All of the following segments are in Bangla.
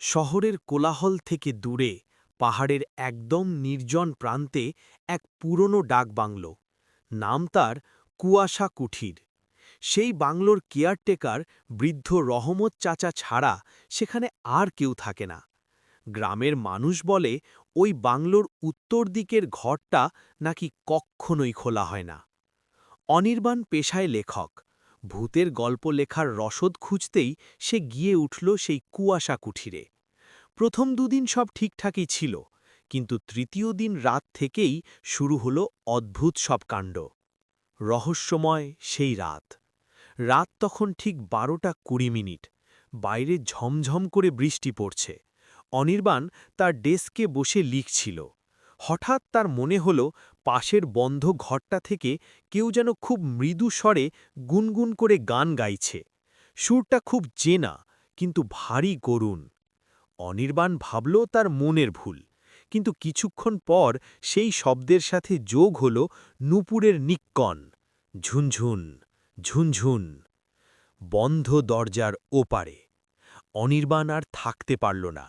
শহরের কোলাহল থেকে দূরে পাহাড়ের একদম নির্জন প্রান্তে এক পুরনো ডাকবাংলো। নাম তার কুয়াশা কুঠির। সেই বাংলোর কেয়ারটেকার বৃদ্ধ রহমত চাচা ছাড়া সেখানে আর কেউ থাকে না। গ্রামের মানুষ বলে ওই বাংলোর উত্তর দিকের ঘরটা নাকি কক্ষণই খোলা হয় না। অনির্বাণ পেশায় লেখক। ভূতের গল্প লেখার রসদ খুঁজতেই সে গিয়ে উঠল সেই কুয়াশা কুঠিরে। প্রথম দুদিন সব ঠিকঠাকই ছিল, কিন্তু তৃতীয় দিন রাত থেকেই শুরু হলো অদ্ভুত সব কাণ্ড। রহস্যময় সেই রাত। রাত তখন ঠিক 12:20। বাইরে ঝমঝম করে বৃষ্টি পড়ছে। অনির্বাণ তার ডেস্কে বসে লিখছিল। হঠাৎ তার মনে হলো পাশের বন্ধ ঘরটা থেকে কেউ যেন খুব মৃদু স্বরে গুনগুন করে গান গাইছে। সুরটা খুব চেনা, কিন্তু ভারী করুণ। অনির্বাণ ভাবল তার মনের ভুল, কিন্তু কিছুক্ষণ পর সেই শব্দের সাথে যোগ হল নূপুরের নিক্কণ, ঝুনঝুন, ঝুনঝুন। বন্ধ দরজার ওপারে অনির্বাণ আর থাকতে পারল না।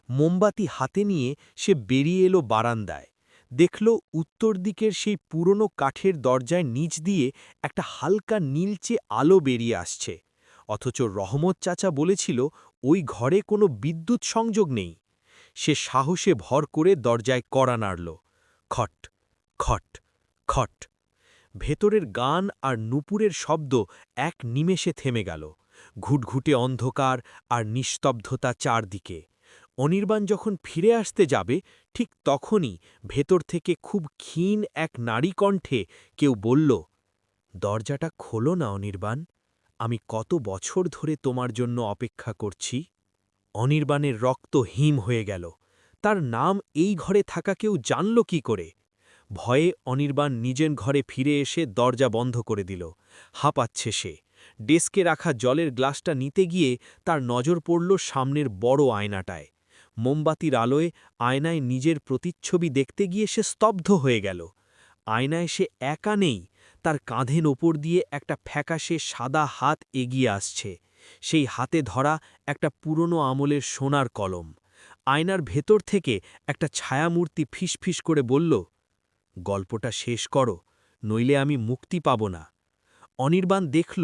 মোমবাতি হাতে নিয়ে সে বেরিয়ে এলো বারান্দায়। দেখল উত্তর দিকের সেই পুরনো কাঠের দরজায় নিচ দিয়ে একটা হালকা নীলচে আলো বেরিয়ে আসছে। অথচ রহমত চাচা বলেছিল ওই ঘরে কোনো বিদ্যুৎ সংযোগ নেই। সে সাহসে ভর করে দরজায় কড়া নাড়ল। খট, খট, খট। ভেতরের গান আর নূপুরের শব্দ এক নিমেষে থেমে গেল। ঘুটঘুটে অন্ধকার আর নিস্তব্ধতা চারদিকে। অনির্বাণ যখন ফিরে আসতে যাবে, ঠিক তখনই ভেতর থেকে খুব ক্ষীণ এক নারী কণ্ঠে কেউ বলল, দরজাটা খোলো না অনির্বাণ, আমি কত বছর ধরে তোমার জন্য অপেক্ষা করছি। অনির্বাণের রক্ত হিম হয়ে গেল। তার নাম এই ঘরে থাকা কেউ জানল কি করে? ভয়ে অনির্বাণ নিজের ঘরে ফিরে এসে দরজা বন্ধ করে দিল। হাঁপাচ্ছে সে। ডেস্কে রাখা জলের গ্লাসটা নিতে গিয়ে তার নজর পড়ল সামনের বড় আয়নাটায়। মোমবাতির আলোয় আয়নায় নিজের প্রতিচ্ছবি দেখতে গিয়ে সে স্তব্ধ হয়ে গেল। আয়নায় সে একা নেই, তার কাঁধের ওপর দিয়ে একটা ফ্যাকাশে সাদা হাত এগিয়ে আসছে। সেই হাতে ধরা একটা পুরনো আমলের সোনার কলম। আয়নার ভেতর থেকে একটা ছায়ামূর্তি ফিসফিস করে বলল, গল্পটা শেষ করো, নইলে আমি মুক্তি পাব না। অনির্বাণ দেখল